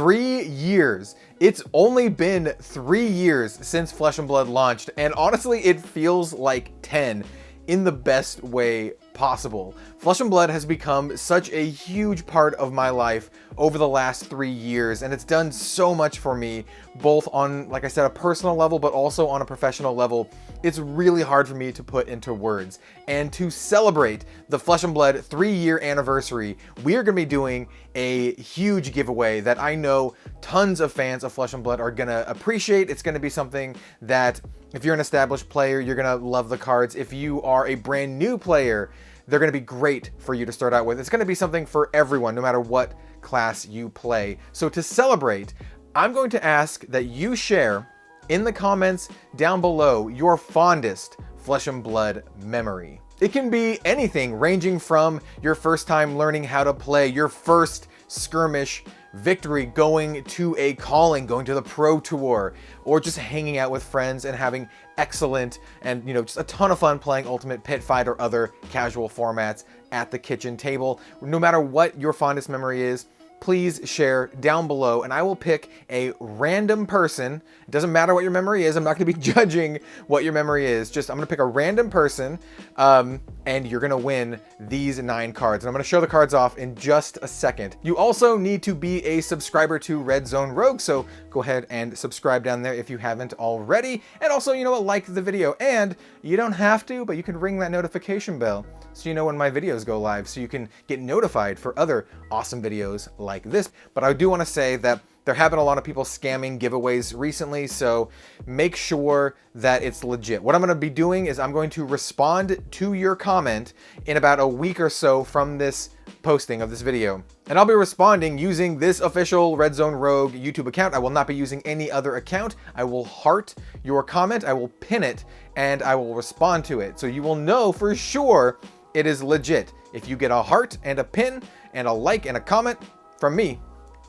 3 years. It's only been 3 years since Flesh and Blood launched, and honestly, it feels like 10 in the best way possible. Flesh and Blood has become such a huge part of my life over the last 3 years, and it's done so much for me, both on, like I said, a personal level, but also on a professional level. It's really hard for me to put into words. And to celebrate the Flesh and Blood 3-year anniversary, we are going to be doing a huge giveaway that I know tons of fans of Flesh and Blood are going to appreciate. It's going to be something that if you're an established player, you're going to love the cards. If you are a brand new player, they're going to be great for you to start out with. It's going to be something for everyone, no matter what class you play. So to celebrate, I'm going to ask that you share in the comments down below your fondest Flesh and Blood memory. It can be anything, ranging from your first time learning how to play, your first skirmish victory, going to a calling, going to the pro tour, or just hanging out with friends and having excellent and, you know, just a ton of fun playing Ultimate Pit Fight or other casual formats at the kitchen table. No matter what your fondest memory is, please share down below, and I will pick a random person. It doesn't matter what your memory is. I'm not going to be judging what your memory is. Just I'm going to pick a random person, and you're going to win these 9 cards. And I'm going to show the cards off in just a second. You also need to be a subscriber to Red Zone Rogue, so go ahead and subscribe down there if you haven't already. And also, you know what, like the video. And you don't have to, but you can ring that notification bell so you know when my videos go live, so you can get notified for other awesome videos like this. But I do want to say that there have been a lot of people scamming giveaways recently, so make sure that it's legit. What I'm going to be doing is I'm going to respond to your comment in about a week or so from this posting of this video. And I'll be responding using this official Red Zone Rogue YouTube account. I will not be using any other account. I will heart your comment, I will pin it, and I will respond to it. So you will know for sure it is legit. If you get a heart and a pin and a like and a comment from me,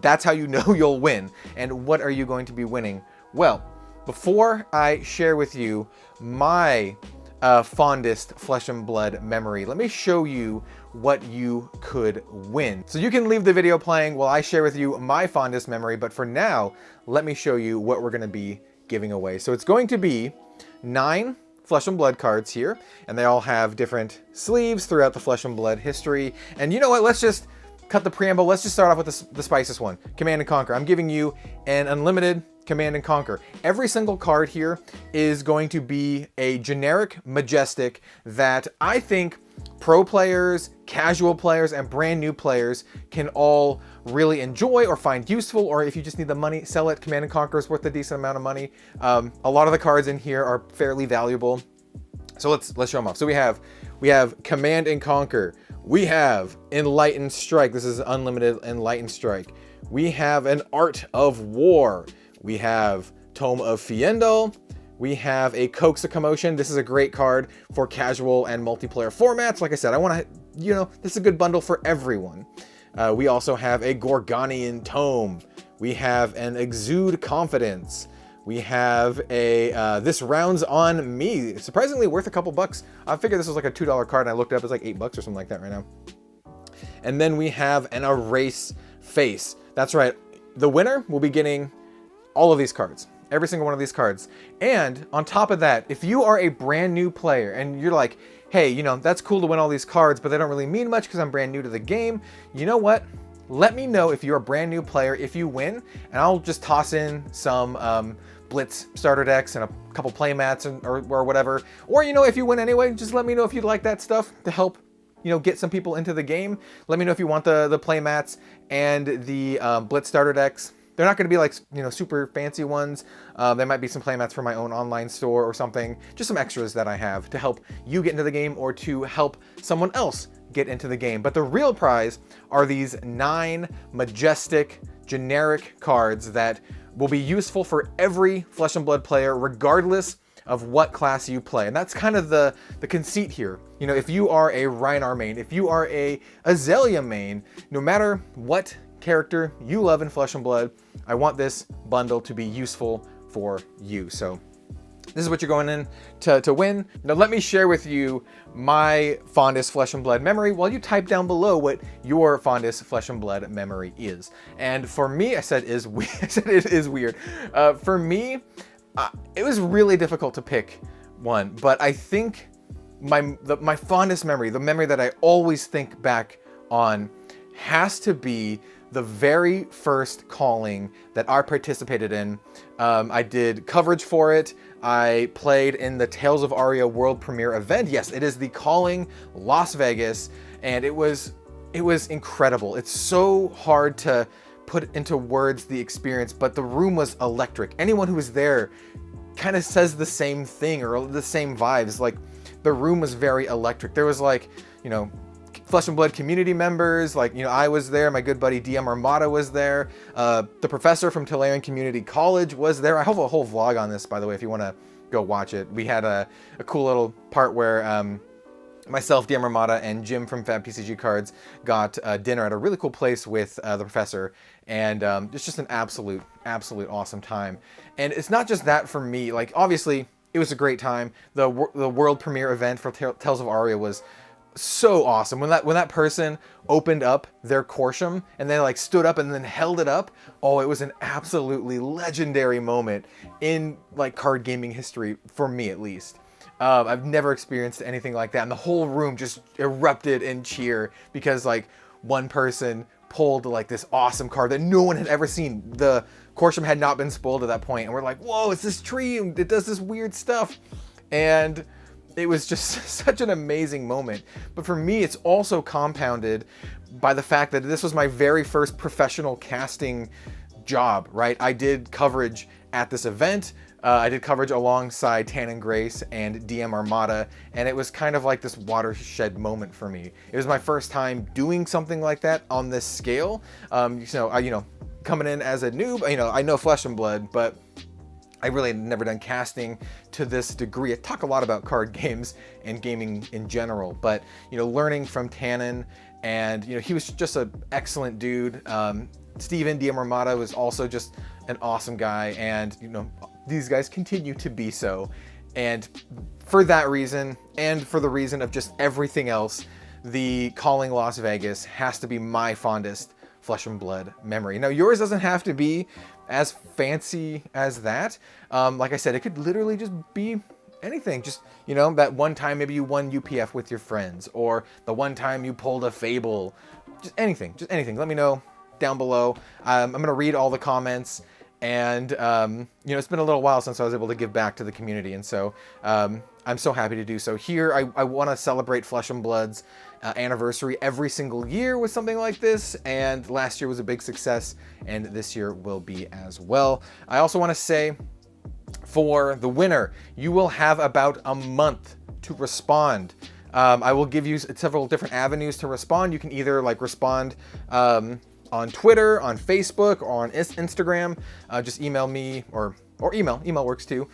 that's how you know you'll win. And what are you going to be winning? Well, before I share with you my fondest Flesh and Blood memory, let me show you what you could win. So you can leave the video playing while I share with you my fondest memory, but for now, let me show you what we're going to be giving away. So it's going to be 9 Flesh and Blood cards here, and they all have different sleeves throughout the Flesh and Blood history. And you know what? Let's just cut the preamble. Let's just start off with the spiciest one, Command and Conquer. I'm giving you an unlimited Command and Conquer. Every single card here is going to be a generic Majestic that I think pro players, casual players, and brand new players can all really enjoy or find useful, or if you just need the money, sell it. Command and Conquer is worth a decent amount of money. A lot of the cards in here are fairly valuable. So let's show them off. So we have Command and Conquer. We have Enlightened Strike. This is unlimited Enlightened Strike. We have an Art of War. We have Tome of Fiendel. We have a Coax of Commotion. This is a great card for casual and multiplayer formats. Like I said, I want to, you know, this is a good bundle for everyone. We also have a Gorgonian Tome. We have an Exude Confidence. We have a This Rounds on Me. Surprisingly worth a couple bucks. I figured this was like a $2 card, and I looked it up. It's like $8 or something like that right now. And then we have an Erase Face. That's right. The winner will be getting all of these cards. Every single one of these cards. And on top of that, if you are a brand new player and you're like, hey, you know, that's cool to win all these cards, but they don't really mean much because I'm brand new to the game. You know what? Let me know if you're a brand new player, if you win, and I'll just toss in some Blitz starter decks and a couple playmats or whatever. Or, you know, if you win anyway, just let me know if you'd like that stuff to help, you know, get some people into the game. Let me know if you want the playmats and the Blitz starter decks. They're not going to be like, you know, super fancy ones. There might be some playmats for my own online store or something. Just some extras that I have to help you get into the game or to help someone else get into the game. But the real prize are these 9 majestic, generic cards that will be useful for every Flesh and Blood player, regardless of what class you play. And that's kind of the conceit here. You know, if you are a Reyna main, if you are a Azalea main, no matter what character you love in Flesh and Blood, I want this bundle to be useful for you. So This is what you're going in to win. Now let me share with you my fondest Flesh and Blood memory while you type down below what your fondest Flesh and Blood memory is. And for me, I said it is weird. For me, it was really difficult to pick one, but I think my fondest memory, the memory that I always think back on, has to be the very first calling that I participated in. I did coverage for it. I played in the Tales of Aria world premiere event. Yes, it is the Calling Las Vegas, and it was incredible. It's so hard to put into words the experience, but the room was electric. Anyone who was there kind of says the same thing or the same vibes. Like, the room was very electric. There was, like, you know, Flesh and Blood community members, like, you know, I was there, my good buddy DM Armada was there, the professor from Tulare Community College was there. I have a whole vlog on this, by the way, if you want to go watch it. We had a cool little part where myself, DM Armada, and Jim from FAB PCG Cards got dinner at a really cool place with the professor, and it's just an absolute awesome time. And it's not just that for me. Like, obviously, it was a great time. The world premiere event for Tales of Aria was so awesome. When that person opened up their Corsham and they like stood up and then held it up, oh, it was an absolutely legendary moment in like card gaming history, for me at least. I've never experienced anything like that, and the whole room just erupted in cheer because like one person pulled like this awesome card that no one had ever seen. The Corsham had not been spoiled at that point, and we're like, whoa, it's this tree, and it does this weird stuff. And it was just such an amazing moment. But for me, it's also compounded by the fact that this was my very first professional casting job, right? I did coverage at this event. I did coverage alongside Tan and Grace and DM Armada, and it was kind of like this watershed moment for me. It was my first time doing something like that on this scale. Coming in as a noob, I know Flesh and Blood, but I really had never done casting to this degree. I talk a lot about card games and gaming in general, but learning from Tannen, and he was just an excellent dude. Steven DM Armada was also just an awesome guy, and these guys continue to be so. And for that reason, and for the reason of just everything else, the Calling Las Vegas has to be my fondest Flesh and Blood memory. Now, yours doesn't have to be as fancy as that. Like I said, it could literally just be anything. Just, that one time maybe you won UPF with your friends, or the one time you pulled a Fable. Just anything. Let me know down below. I'm going to read all the comments, and it's been a little while since I was able to give back to the community, and so I'm so happy to do so. Here, I want to celebrate Flesh and Blood's anniversary every single year with something like this, and last year was a big success, and this year will be as well. I also want to say, for the winner, you will have about a month to respond. I will give you several different avenues to respond. You can either respond on Twitter, on Facebook, or on Instagram. Just email me, or email works too.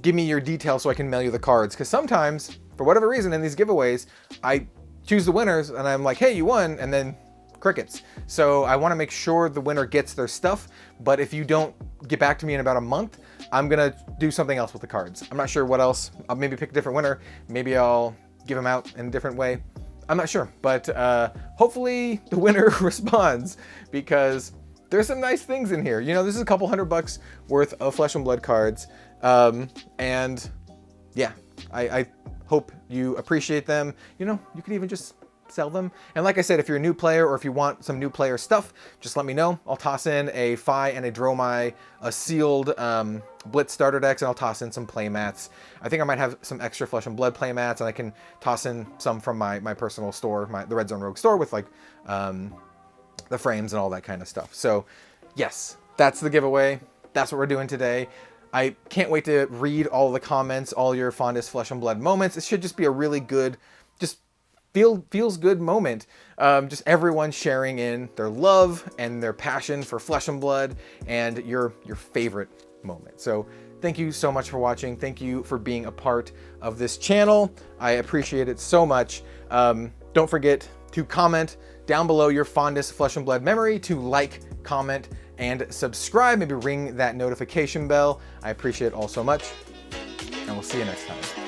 Give me your details so I can mail you the cards, because sometimes, for whatever reason, in these giveaways, I choose the winners and I'm like, hey, you won, and then crickets. So I want to make sure the winner gets their stuff, but if you don't get back to me in about a month, I'm gonna do something else with the cards. I'm not sure what else. I'll maybe pick a different winner. Maybe I'll give them out in a different way. I'm not sure, but hopefully the winner responds, because there's some nice things in here. This is a couple $100 worth of Flesh and Blood cards. And yeah, I hope you appreciate them. You can even just sell them. And like I said, if you're a new player, or if you want some new player stuff, just let me know. I'll toss in a Phi and a Dromai, a sealed Blitz starter decks, and I'll toss in some play mats. I think I might have some extra Flesh and Blood play mats, and I can toss in some from my personal store, the Red Zone Rogue store, with the frames and all that kind of stuff. So yes, that's the giveaway. That's what we're doing today. I can't wait to read all the comments, all your fondest Flesh and Blood moments. It should just be a really good, just feels good moment. Just everyone sharing in their love and their passion for Flesh and Blood, and your favorite moment. So thank you so much for watching. Thank you for being a part of this channel. I appreciate it so much. Don't forget to comment down below your fondest Flesh and Blood memory, to like, comment, and subscribe. Maybe ring that notification bell. I appreciate it all so much. and we'll see you next time.